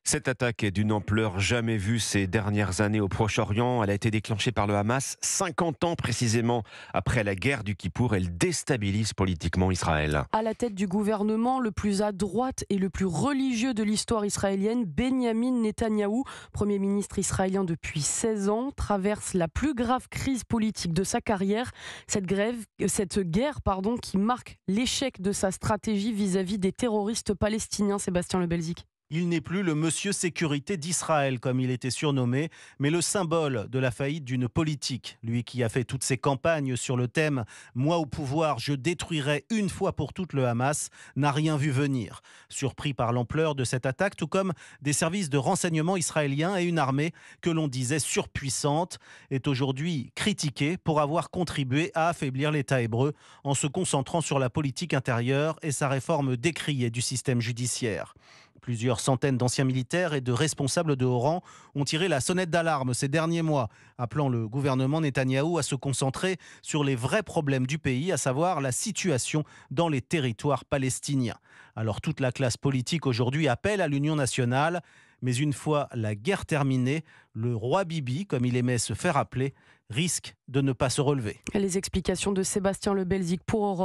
Cette attaque est d'une ampleur jamais vue ces dernières années au Proche-Orient. Elle a été déclenchée par le Hamas 50 ans précisément après la guerre du Kippour. Elle déstabilise politiquement Israël. À la tête du gouvernement le plus à droite et le plus religieux de l'histoire israélienne, Benyamin Netanyahou, Premier ministre israélien depuis 16 ans, traverse la plus grave crise politique de sa carrière. Cette guerre, qui marque l'échec de sa stratégie vis-à-vis des terroristes palestiniens. Sébastien Lebelzik. Il n'est plus le monsieur sécurité d'Israël, comme il était surnommé, mais le symbole de la faillite d'une politique. Lui qui a fait toutes ses campagnes sur le thème « Moi au pouvoir, je détruirai une fois pour toutes le Hamas », n'a rien vu venir. Surpris par l'ampleur de cette attaque, tout comme des services de renseignement israéliens et une armée que l'on disait surpuissante, est aujourd'hui critiqué pour avoir contribué à affaiblir l'État hébreu en se concentrant sur la politique intérieure et sa réforme décriée du système judiciaire. Plusieurs centaines d'anciens militaires et de responsables de haut rang ont tiré la sonnette d'alarme ces derniers mois, appelant le gouvernement Netanyahou à se concentrer sur les vrais problèmes du pays, à savoir la situation dans les territoires palestiniens. Alors toute la classe politique aujourd'hui appelle à l'union nationale, mais une fois la guerre terminée, le roi Bibi, comme il aimait se faire appeler, risque de ne pas se relever. Les explications de Sébastien Lebelzik pour Europe